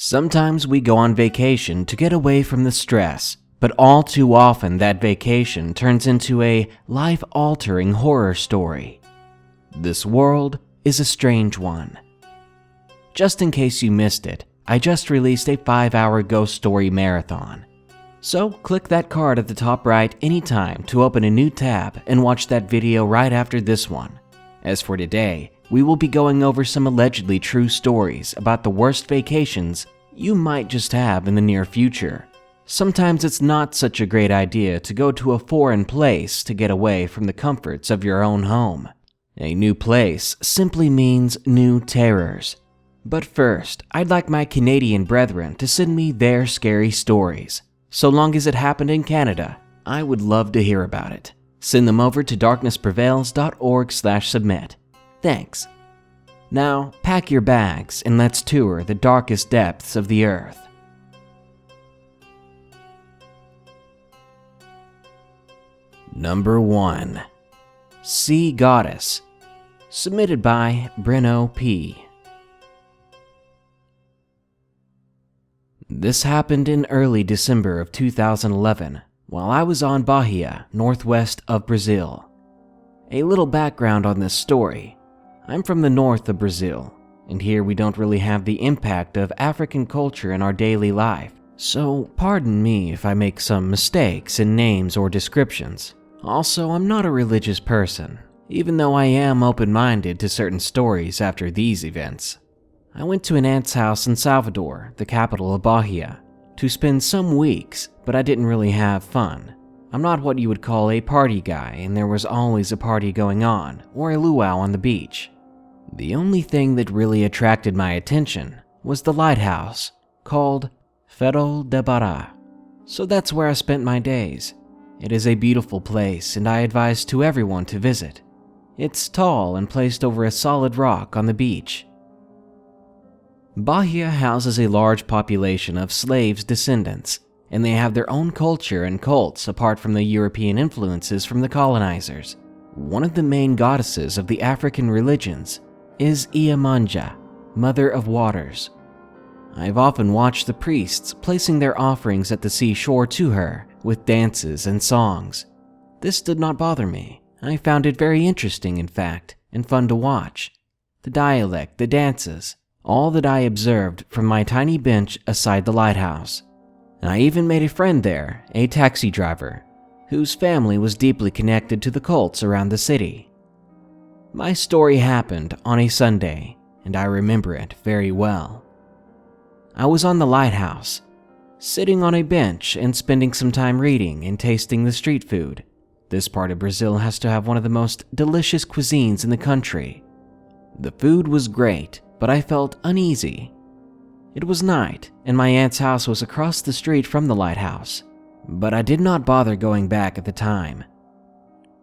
Sometimes we go on vacation to get away from the stress, but all too often that vacation turns into a life-altering horror story. This world is a strange one. Just in case you missed it, I just released a 5-hour ghost story marathon. So click that card at the top right anytime to open a new tab and watch that video right after this one. As for today, we will be going over some allegedly true stories about the worst vacations you might just have in the near future. Sometimes it's not such a great idea to go to a foreign place to get away from the comforts of your own home. A new place simply means new terrors. But first, I'd like my Canadian brethren to send me their scary stories. So long as it happened in Canada, I would love to hear about it. Send them over to darknessprevails.org/submit. Thanks. Now, pack your bags and let's tour the darkest depths of the earth. Number 1. Sea Goddess. Submitted by BRENO P. This happened in early December of 2011 while I was on Bahia, northwest of Brazil. A little background on this story. I'm from the north of Brazil, and here we don't really have the impact of African culture in our daily life, so pardon me if I make some mistakes in names or descriptions. Also, I'm not a religious person, even though I am open-minded to certain stories after these events. I went to an aunt's house in Salvador, the capital of Bahia, to spend some weeks, but I didn't really have fun. I'm not what you would call a party guy, and there was always a party going on, or a luau on the beach. The only thing that really attracted my attention was the lighthouse, called Farol de Bará. So that's where I spent my days. It is a beautiful place, and I advise to everyone to visit. It's tall and placed over a solid rock on the beach. Bahia houses a large population of slaves' descendants, and they have their own culture and cults apart from the European influences from the colonizers. One of the main goddesses of the African religions is Iemanjá, Mother of Waters. I've often watched the priests placing their offerings at the seashore to her with dances and songs. This did not bother me. I found it very interesting, in fact, and fun to watch. The dialect, the dances, all that I observed from my tiny bench aside the lighthouse. I even made a friend there, a taxi driver, whose family was deeply connected to the cults around the city. My story happened on a Sunday, and I remember it very well. I was on the lighthouse, sitting on a bench and spending some time reading and tasting the street food. This part of Brazil has to have one of the most delicious cuisines in the country. The food was great, but I felt uneasy. It was night, and my aunt's house was across the street from the lighthouse, but I did not bother going back at the time.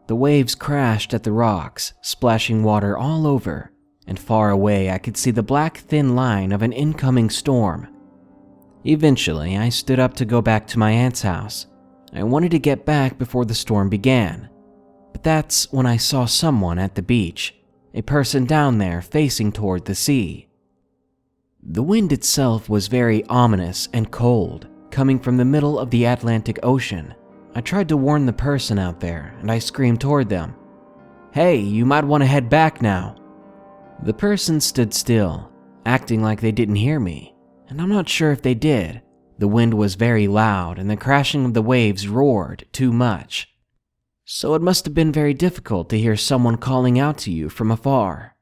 The waves crashed at the rocks, splashing water all over, and far away I could see the black thin line of an incoming storm. Eventually, I stood up to go back to my aunt's house. I wanted to get back before the storm began, but that's when I saw someone at the beach, a person down there facing toward the sea. The wind itself was very ominous and cold, coming from the middle of the Atlantic Ocean. I tried to warn the person out there, and I screamed toward them, "Hey, you might want to head back now." The person stood still, acting like they didn't hear me, and I'm not sure if they did. The wind was very loud, and the crashing of the waves roared too much. So it must have been very difficult to hear someone calling out to you from afar.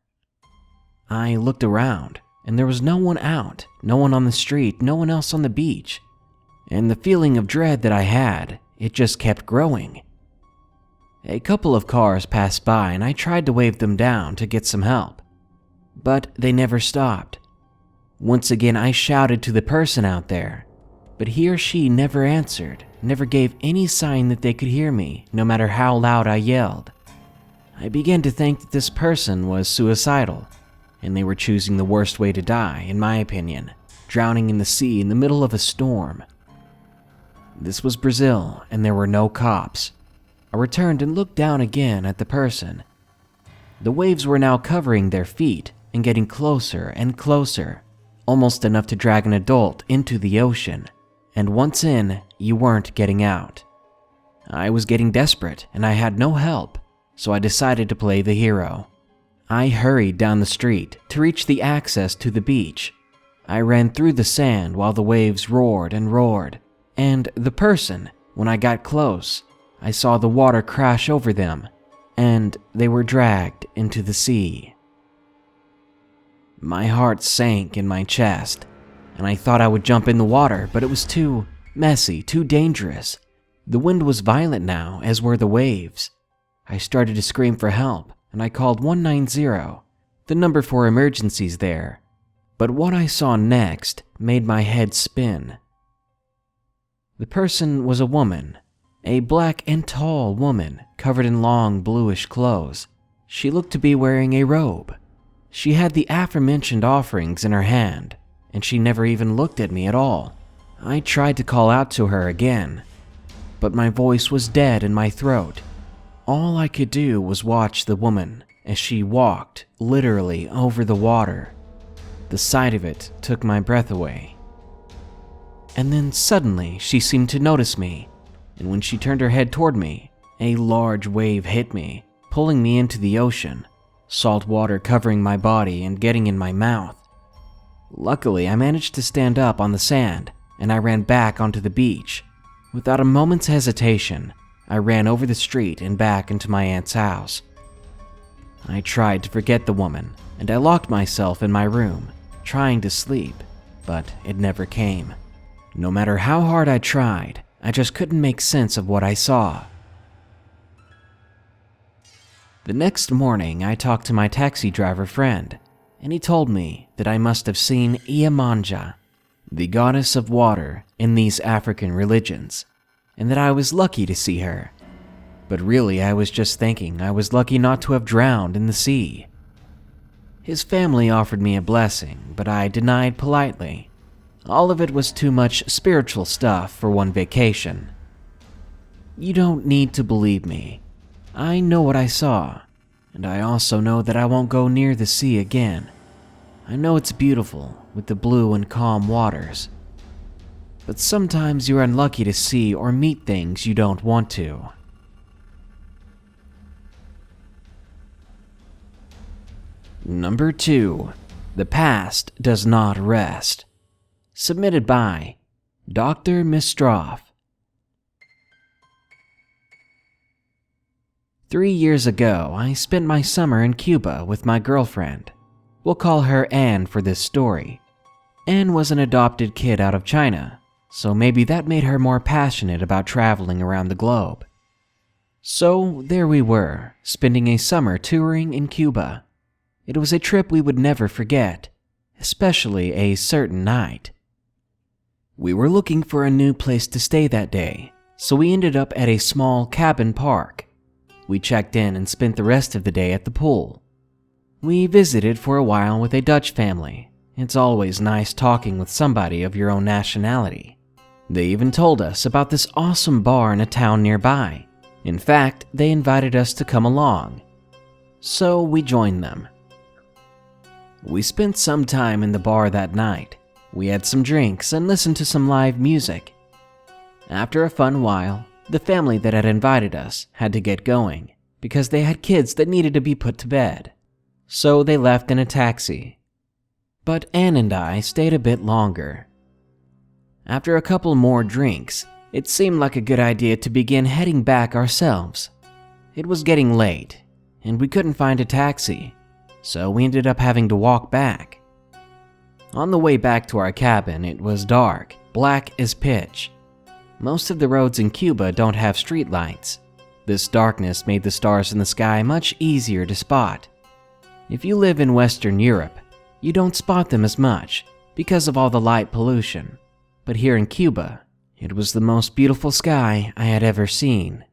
I looked around, and there was no one out, no one on the street, no one else on the beach. And the feeling of dread that I had, it just kept growing. A couple of cars passed by and I tried to wave them down to get some help, but they never stopped. Once again I shouted to the person out there, but he or she never answered, never gave any sign that they could hear me, no matter how loud I yelled. I began to think that this person was suicidal, and they were choosing the worst way to die, in my opinion, drowning in the sea in the middle of a storm. This was Brazil, and there were no cops. I returned and looked down again at the person. The waves were now covering their feet and getting closer and closer. almost enough to drag an adult into the ocean, and once in, you weren't getting out. I was getting desperate and I had no help, so I decided to play the hero. I hurried down the street to reach the access to the beach. I ran through the sand while the waves roared and roared, and when I got close, I saw the water crash over them, and they were dragged into the sea. My heart sank in my chest, and I thought I would jump in the water, but it was too messy, too dangerous. The wind was violent now, as were the waves. I started to scream for help, and I called 190, the number for emergencies there. But what I saw next made my head spin. The person was a woman, a black and tall woman covered in long bluish clothes. She looked to be wearing a robe. She had the aforementioned offerings in her hand, and she never even looked at me at all. I tried to call out to her again, but my voice was dead in my throat. All I could do was watch the woman as she walked literally over the water. The sight of it took my breath away. And then suddenly she seemed to notice me, and when she turned her head toward me, a large wave hit me, pulling me into the ocean, salt water covering my body and getting in my mouth. Luckily, I managed to stand up on the sand, and I ran back onto the beach. Without a moment's hesitation, I ran over the street and back into my aunt's house. I tried to forget the woman, and I locked myself in my room, trying to sleep, but it never came. No matter how hard I tried, I just couldn't make sense of what I saw. The next morning, I talked to my taxi driver friend, and he told me that I must have seen Iyamanja, the goddess of water in these African religions, and that I was lucky to see her. But really, I was just thinking I was lucky not to have drowned in the sea. His family offered me a blessing, but I denied politely. All of it was too much spiritual stuff for one vacation. You don't need to believe me. I know what I saw, and I also know that I won't go near the sea again. I know it's beautiful with the blue and calm waters, but sometimes you're unlucky to see or meet things you don't want to. Number 2. The Past Does Not Rest. Submitted by Dr. MISTRAAF. 3 years ago, I spent my summer in Cuba with my girlfriend. We'll call her Anne for this story. Anne was an adopted kid out of China, so maybe that made her more passionate about traveling around the globe. So there we were, spending a summer touring in Cuba. It was a trip we would never forget, especially a certain night. We were looking for a new place to stay that day, so we ended up at a small cabin park. We checked in and spent the rest of the day at the pool. We visited for a while with a Dutch family. It's always nice talking with somebody of your own nationality. They even told us about this awesome bar in a town nearby. In fact, they invited us to come along. So we joined them. We spent some time in the bar that night. We had some drinks and listened to some live music. After a fun while, the family that had invited us had to get going because they had kids that needed to be put to bed. So they left in a taxi. But Anne and I stayed a bit longer. After a couple more drinks, it seemed like a good idea to begin heading back ourselves. It was getting late, and we couldn't find a taxi, so we ended up having to walk back. On the way back to our cabin, it was dark, black as pitch. Most of the roads in Cuba don't have streetlights. This darkness made the stars in the sky much easier to spot. If you live in Western Europe, you don't spot them as much because of all the light pollution. But here in Cuba, it was the most beautiful sky I had ever seen.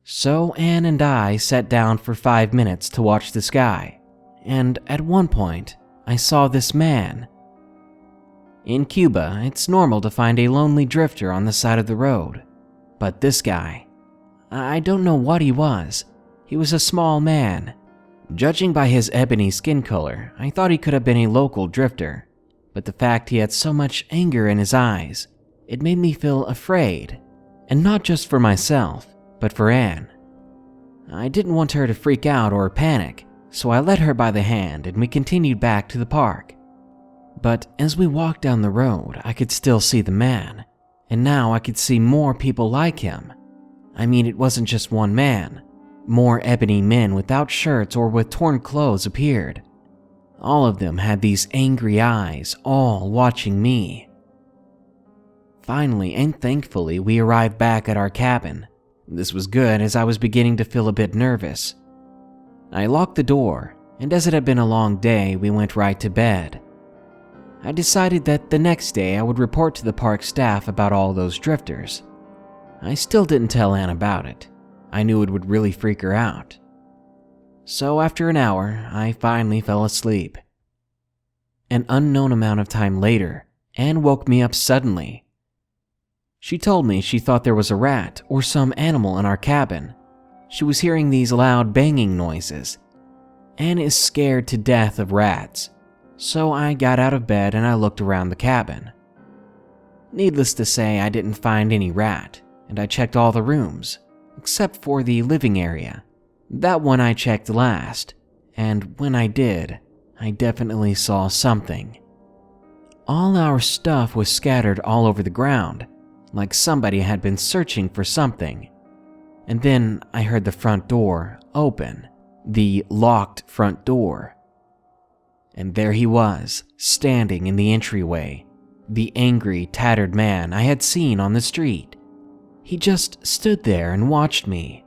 So Anne and I sat down for 5 minutes to watch the sky, and at one point, I saw this man. In Cuba, it's normal to find a lonely drifter on the side of the road, but this guy, I don't know what he was. He was a small man. Judging by his ebony skin color, I thought he could have been a local drifter, but the fact he had so much anger in his eyes, it made me feel afraid, and not just for myself, but for Anne. I didn't want her to freak out or panic, so I led her by the hand and we continued back to the park. But as we walked down the road, I could still see the man, and now I could see more people like him. I mean, it wasn't just one man. More ebony men without shirts or with torn clothes appeared. All of them had these angry eyes, all watching me. Finally and thankfully, we arrived back at our cabin. This was good as I was beginning to feel a bit nervous. I locked the door, and as it had been a long day, we went right to bed. I decided that the next day I would report to the park staff about all those drifters. I still didn't tell Anne about it. I knew it would really freak her out. So after an hour, I finally fell asleep. An unknown amount of time later, Anne woke me up suddenly. She told me she thought there was a rat or some animal in our cabin. She was hearing these loud banging noises. Anne is scared to death of rats, so I got out of bed and I looked around the cabin. Needless to say, I didn't find any rat, and I checked all the rooms, except for the living area. That one I checked last, and when I did, I definitely saw something. All our stuff was scattered all over the ground, like somebody had been searching for something. And then I heard the front door open, the locked front door. And there he was, standing in the entryway, the angry, tattered man I had seen on the street. He just stood there and watched me.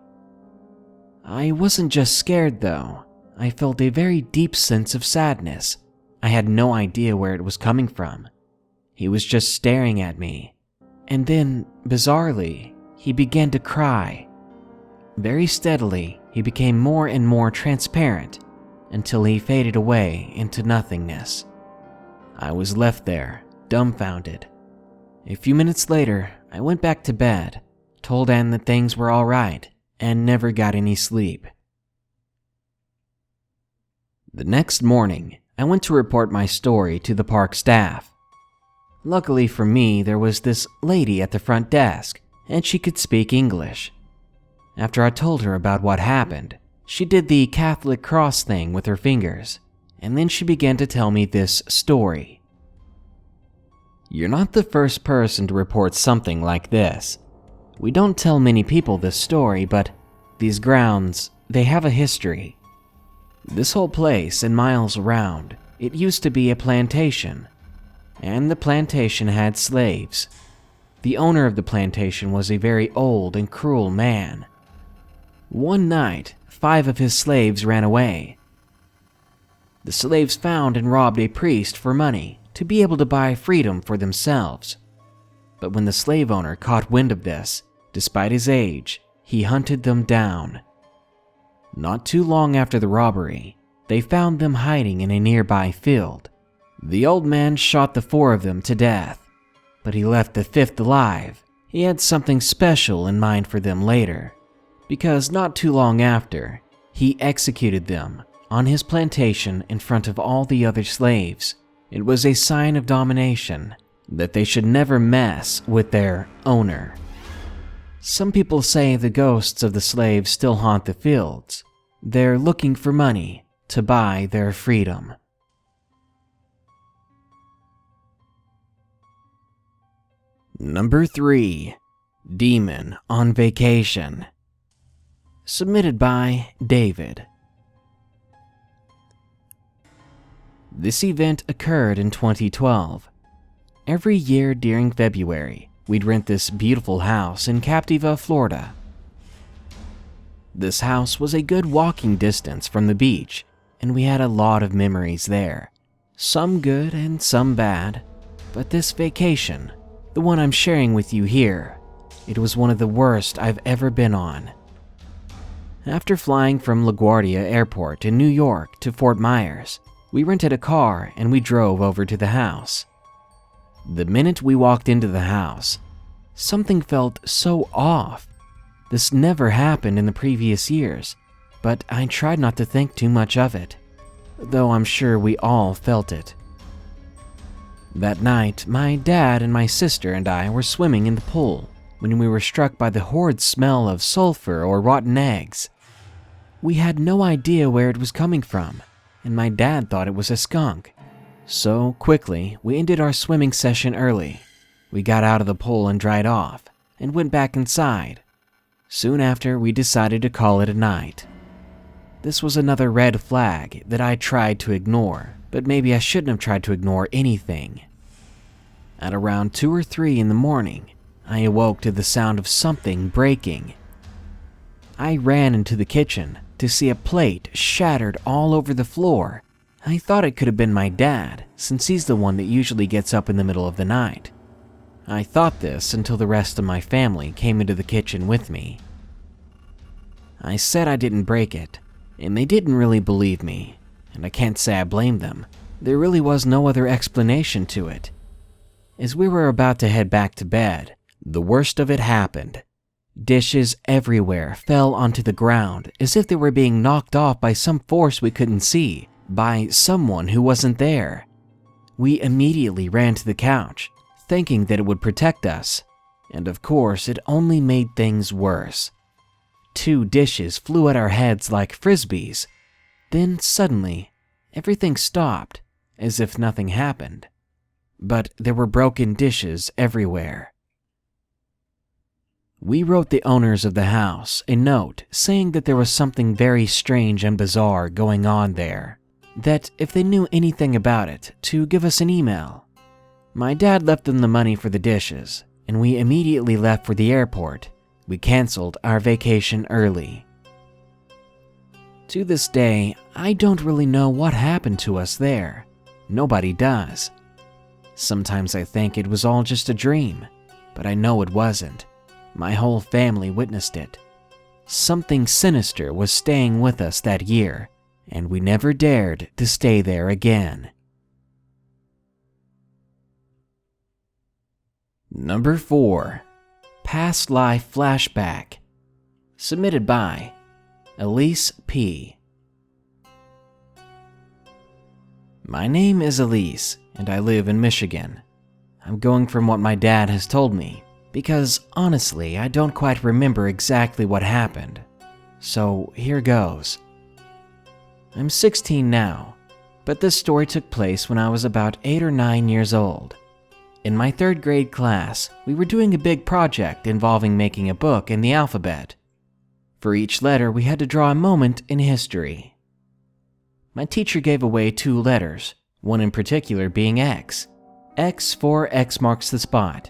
I wasn't just scared though. I felt a very deep sense of sadness. I had no idea where it was coming from. He was just staring at me. And then, bizarrely, he began to cry. Very steadily, he became more and more transparent until he faded away into nothingness. I was left there, dumbfounded. A few minutes later, I went back to bed, told Anne that things were all right, and never got any sleep. The next morning, I went to report my story to the park staff. Luckily for me, there was this lady at the front desk, and she could speak English. After I told her about what happened, she did the Catholic cross thing with her fingers, and then she began to tell me this story. You're not the first person to report something like this. We don't tell many people this story, but these grounds, they have a history. This whole place and miles around, it used to be a plantation, and the plantation had slaves. The owner of the plantation was a very old and cruel man. One night, 5 of his slaves ran away. The slaves found and robbed a priest for money to be able to buy freedom for themselves. But when the slave owner caught wind of this, despite his age, he hunted them down. Not too long after the robbery, they found them hiding in a nearby field. The old man shot the 4 of them to death, but he left the 5th alive. He had something special in mind for them later, because not too long after, he executed them on his plantation in front of all the other slaves. It was a sign of domination that they should never mess with their owner. Some people say the ghosts of the slaves still haunt the fields. They're looking for money to buy their freedom. Number 3. Demon on Vacation. Submitted by David. This event occurred in 2012. Every year during February, we'd rent this beautiful house in Captiva, Florida. This house was a good walking distance from the beach, and we had a lot of memories there. Some good and some bad, but this vacation, the one I'm sharing with you here, it was one of the worst I've ever been on. After flying from LaGuardia Airport in New York to Fort Myers, we rented a car and we drove over to the house. The minute we walked into the house, something felt so off. This never happened in the previous years, but I tried not to think too much of it, though I'm sure we all felt it. That night, my dad and my sister and I were swimming in the pool when we were struck by the horrid smell of sulfur or rotten eggs. We had no idea where it was coming from, and my dad thought it was a skunk. So quickly, we ended our swimming session early. We got out of the pool and dried off, and went back inside. Soon after, we decided to call it a night. This was another red flag that I tried to ignore, but maybe I shouldn't have tried to ignore anything. At around 2 or 3 in the morning, I awoke to the sound of something breaking. I ran into the kitchen to see a plate shattered all over the floor. I thought it could have been my dad, since he's the one that usually gets up in the middle of the night. I thought this until the rest of my family came into the kitchen with me. I said I didn't break it, and they didn't really believe me, and I can't say I blame them. There really was no other explanation to it. As we were about to head back to bed, the worst of it happened. Dishes everywhere fell onto the ground as if they were being knocked off by some force we couldn't see, by someone who wasn't there. We immediately ran to the couch, thinking that it would protect us, and of course it only made things worse. 2 dishes flew at our heads like frisbees. Then suddenly, everything stopped, as if nothing happened. But there were broken dishes everywhere. We wrote the owners of the house a note saying that there was something very strange and bizarre going on there, that if they knew anything about it, to give us an email. My dad left them the money for the dishes, and we immediately left for the airport. We canceled our vacation early. To this day, I don't really know what happened to us there. Nobody does. Sometimes I think it was all just a dream, but I know it wasn't. My whole family witnessed it. Something sinister was staying with us that year, and we never dared to stay there again. Number 4. Past Life Flashback. Submitted by Elise P. My name is Elise, and I live in Michigan. I'm going from what my dad has told me, because honestly, I don't quite remember exactly what happened. So here goes. I'm 16 now, but this story took place when I was about 8 or 9 years old. In my 3rd grade class, we were doing a big project involving making a book in the alphabet. For each letter, we had to draw a moment in history. My teacher gave away 2 letters, one in particular being X. X for X marks the spot.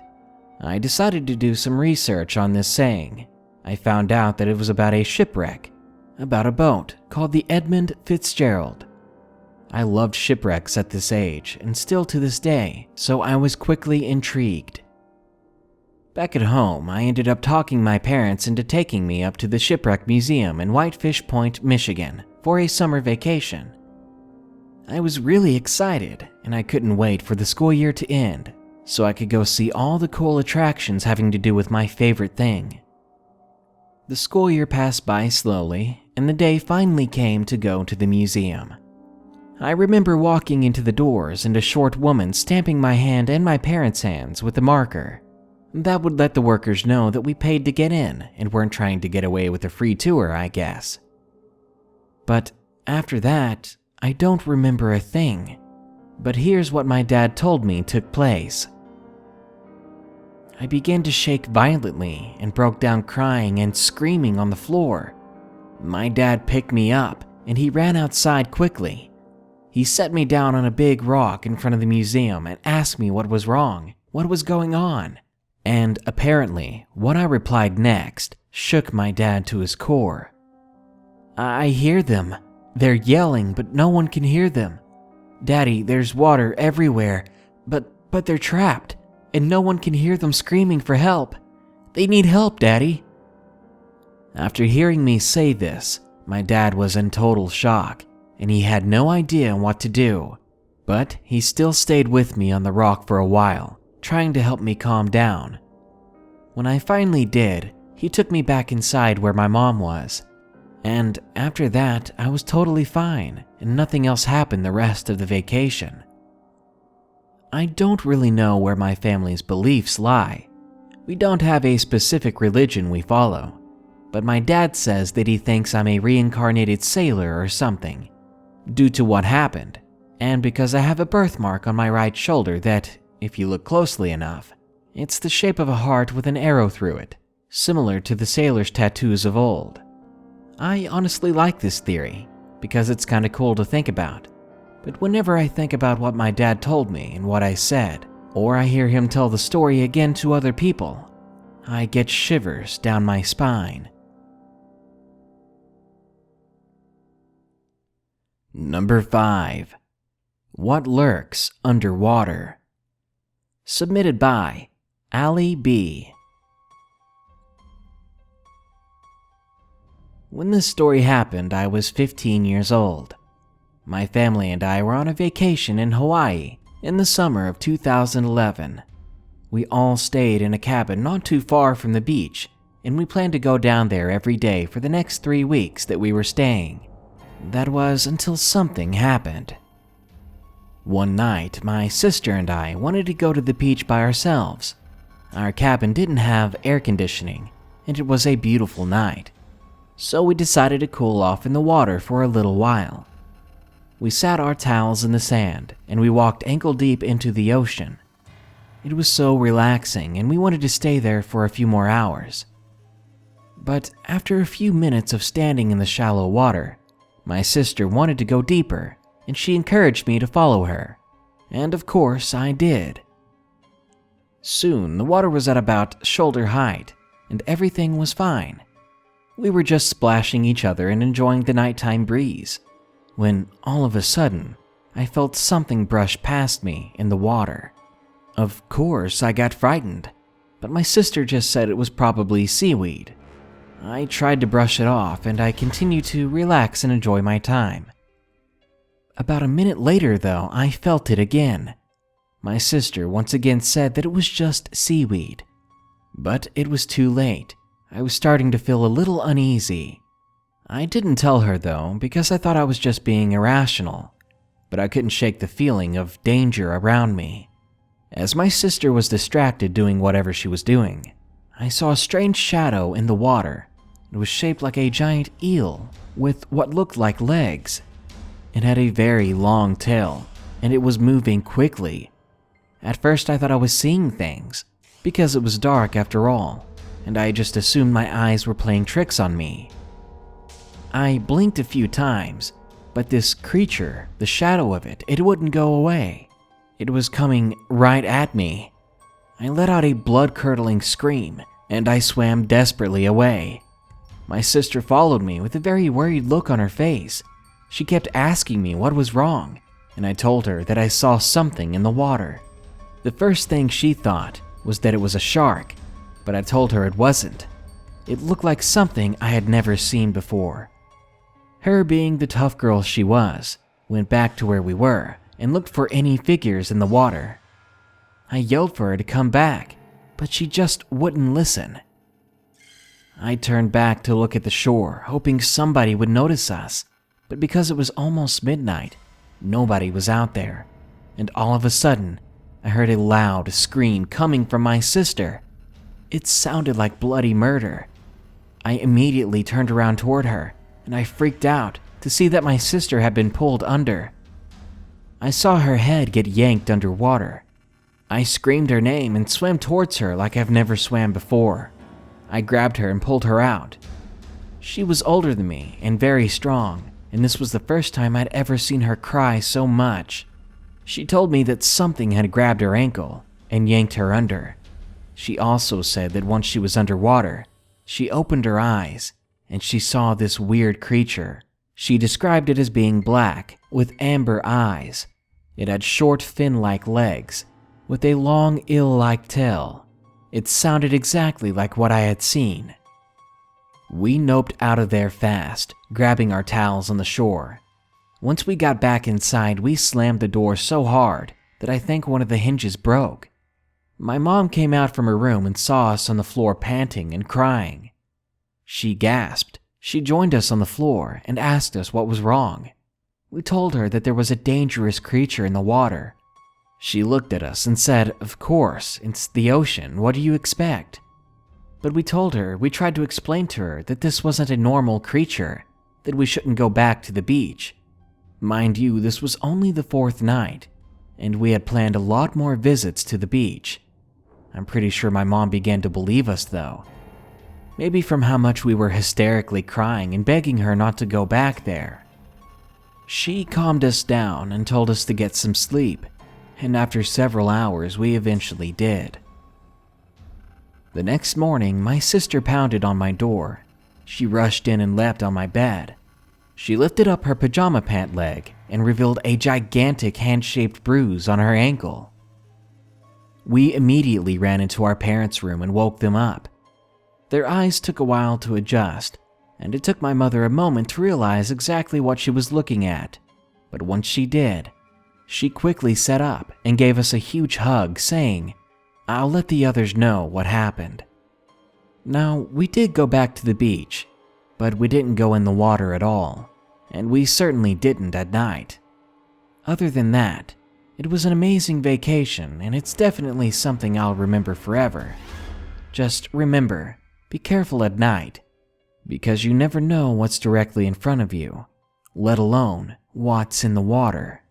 I decided to do some research on this saying. I found out that it was about a shipwreck, about a boat called the Edmund Fitzgerald. I loved shipwrecks at this age, and still to this day, so I was quickly intrigued. Back at home, I ended up talking my parents into taking me up to the Shipwreck Museum in Whitefish Point, Michigan, for a summer vacation. I was really excited, and I couldn't wait for the school year to end, so I could go see all the cool attractions having to do with my favorite thing. The school year passed by slowly, and the day finally came to go to the museum. I remember walking into the doors and a short woman stamping my hand and my parents' hands with a marker. That would let the workers know that we paid to get in and weren't trying to get away with a free tour, I guess. But after that, I don't remember a thing. But here's what my dad told me took place. I began to shake violently and broke down crying and screaming on the floor. My dad picked me up and he ran outside quickly. He set me down on a big rock in front of the museum and asked me what was wrong, what was going on. And apparently, what I replied next shook my dad to his core. I hear them. They're yelling, but no one can hear them. Daddy, there's water everywhere, but they're trapped, and no one can hear them screaming for help. They need help, Daddy. After hearing me say this, my dad was in total shock, and he had no idea what to do. But he still stayed with me on the rock for a while, trying to help me calm down. When I finally did, he took me back inside where my mom was. And after that, I was totally fine, and nothing else happened the rest of the vacation. I don't really know where my family's beliefs lie. We don't have a specific religion we follow, but my dad says that he thinks I'm a reincarnated sailor or something, due to what happened, and because I have a birthmark on my right shoulder that, if you look closely enough, it's the shape of a heart with an arrow through it, similar to the sailors' tattoos of old. I honestly like this theory, because it's kinda cool to think about, but whenever I think about what my dad told me and what I said, or I hear him tell the story again to other people, I get shivers down my spine. Number 5. What lurks underwater? Submitted by ALLI B. When this story happened, I was 15 years old. My family and I were on a vacation in Hawaii in the summer of 2011. We all stayed in a cabin not too far from the beach, and we planned to go down there every day for the next 3 weeks that we were staying. That was until something happened. One night, my sister and I wanted to go to the beach by ourselves. Our cabin didn't have air conditioning, and it was a beautiful night. So we decided to cool off in the water for a little while. We sat our towels in the sand, and we walked ankle deep into the ocean. It was so relaxing, and we wanted to stay there for a few more hours. But after a few minutes of standing in the shallow water, my sister wanted to go deeper, and she encouraged me to follow her. And of course, I did. Soon, the water was at about shoulder height, and everything was fine. We were just splashing each other and enjoying the nighttime breeze, when all of a sudden, I felt something brush past me in the water. Of course, I got frightened, but my sister just said it was probably seaweed. I tried to brush it off, and I continued to relax and enjoy my time. About a minute later, though, I felt it again. My sister once again said that it was just seaweed. But it was too late. I was starting to feel a little uneasy. I didn't tell her, though, because I thought I was just being irrational, but I couldn't shake the feeling of danger around me. As my sister was distracted doing whatever she was doing, I saw a strange shadow in the water. It was shaped like a giant eel with what looked like legs. It had a very long tail, and it was moving quickly. At first I thought I was seeing things, because it was dark after all, and I just assumed my eyes were playing tricks on me. I blinked a few times, but this creature, the shadow of it wouldn't go away. It was coming right at me. I let out a blood-curdling scream, and I swam desperately away. My sister followed me with a very worried look on her face. She kept asking me what was wrong, and I told her that I saw something in the water. The first thing she thought was that it was a shark, but I told her it wasn't. It looked like something I had never seen before. Her, being the tough girl she was, went back to where we were and looked for any figures in the water. I yelled for her to come back, but she just wouldn't listen. I turned back to look at the shore, hoping somebody would notice us, but because it was almost midnight, nobody was out there, and all of a sudden, I heard a loud scream coming from my sister. It sounded like bloody murder. I immediately turned around toward her, and I freaked out to see that my sister had been pulled under. I saw her head get yanked underwater. I screamed her name and swam towards her like I've never swam before. I grabbed her and pulled her out. She was older than me and very strong, and this was the first time I'd ever seen her cry so much. She told me that something had grabbed her ankle and yanked her under. She also said that once she was underwater, she opened her eyes and she saw this weird creature. She described it as being black with amber eyes. It had short fin-like legs with a long eel-like tail. It sounded exactly like what I had seen. We noped out of there fast, grabbing our towels on the shore. Once we got back inside, we slammed the door so hard that I think one of the hinges broke. My mom came out from her room and saw us on the floor panting and crying. She gasped. She joined us on the floor and asked us what was wrong. We told her that there was a dangerous creature in the water. She looked at us and said, "Of course, it's the ocean, what do you expect?" But we tried to explain to her that this wasn't a normal creature, that we shouldn't go back to the beach. Mind you, this was only the 4th night, and we had planned a lot more visits to the beach. I'm pretty sure my mom began to believe us though. Maybe from how much we were hysterically crying and begging her not to go back there. She calmed us down and told us to get some sleep, and after several hours we eventually did. The next morning, my sister pounded on my door. She rushed in and leapt on my bed. She lifted up her pajama pant leg and revealed a gigantic hand-shaped bruise on her ankle. We immediately ran into our parents' room and woke them up. Their eyes took a while to adjust, and it took my mother a moment to realize exactly what she was looking at. But once she did, she quickly sat up and gave us a huge hug, saying, "I'll let the others know what happened." Now, we did go back to the beach, but we didn't go in the water at all, and we certainly didn't at night. Other than that, it was an amazing vacation, and it's definitely something I'll remember forever. Just remember, be careful at night, because you never know what's directly in front of you, let alone what's in the water.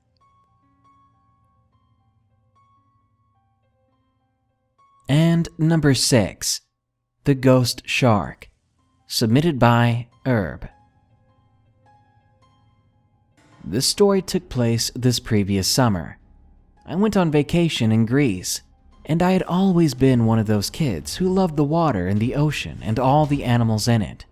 And number 6, The Ghost Shark, submitted by Herb. This story took place this previous summer. I went on vacation in Greece, and I had always been one of those kids who loved the water and the ocean and all the animals in it.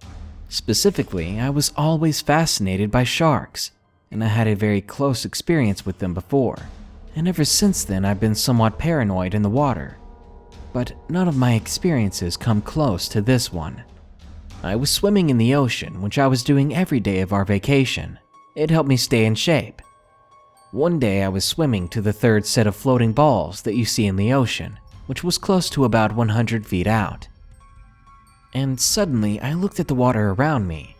Specifically, I was always fascinated by sharks, and I had a very close experience with them before, and ever since then I've been somewhat paranoid in the water. But none of my experiences come close to this one. I was swimming in the ocean, which I was doing every day of our vacation. It helped me stay in shape. One day I was swimming to the 3rd set of floating balls that you see in the ocean, which was close to about 100 feet out. And suddenly I looked at the water around me,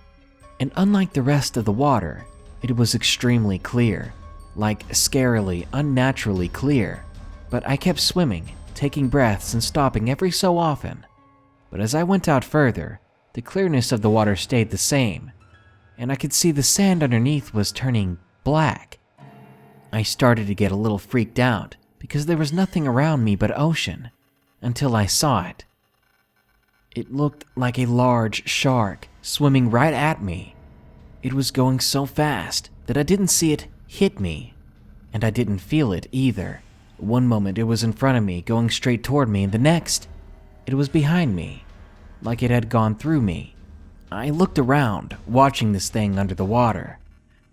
and unlike the rest of the water, it was extremely clear, like scarily, unnaturally clear. But I kept swimming, taking breaths and stopping every so often. But as I went out further, the clearness of the water stayed the same, and I could see the sand underneath was turning black. I started to get a little freaked out because there was nothing around me but ocean, until I saw it. It looked like a large shark swimming right at me. It was going so fast that I didn't see it hit me, and I didn't feel it either. One moment it was in front of me, going straight toward me, and the next, it was behind me, like it had gone through me. I looked around, watching this thing under the water.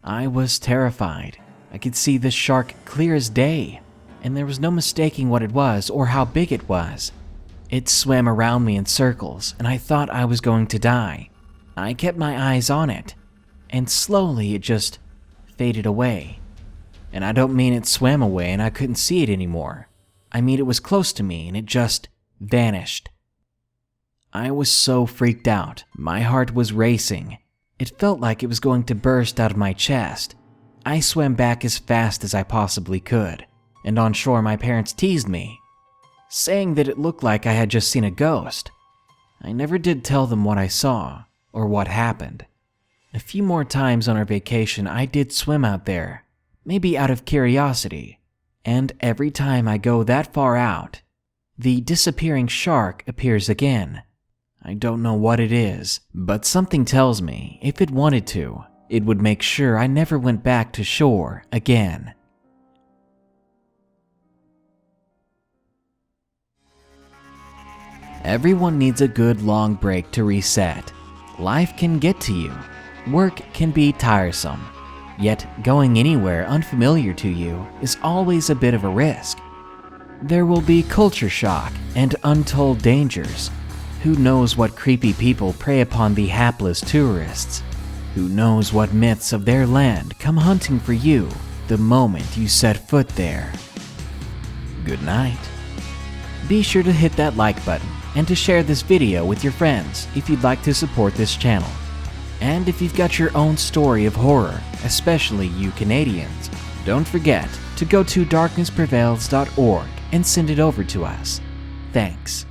I was terrified. I could see this shark clear as day, and there was no mistaking what it was or how big it was. It swam around me in circles, and I thought I was going to die. I kept my eyes on it, and slowly it just faded away. And I don't mean it swam away and I couldn't see it anymore. I mean it was close to me and it just vanished. I was so freaked out. My heart was racing. It felt like it was going to burst out of my chest. I swam back as fast as I possibly could, and on shore my parents teased me, saying that it looked like I had just seen a ghost. I never did tell them what I saw or what happened. A few more times on our vacation I did swim out there, maybe out of curiosity, and every time I go that far out, the disappearing shark appears again. I don't know what it is, but something tells me if it wanted to, it would make sure I never went back to shore again. Everyone needs a good long break to reset. Life can get to you. Work can be tiresome. Yet going anywhere unfamiliar to you is always a bit of a risk. There will be culture shock and untold dangers. Who knows what creepy people prey upon the hapless tourists? Who knows what myths of their land come hunting for you the moment you set foot there? Good night. Be sure to hit that like button and to share this video with your friends if you'd like to support this channel. And if you've got your own story of horror, especially you Canadians, don't forget to to go to darknessprevails.org and send it over to us. Thanks.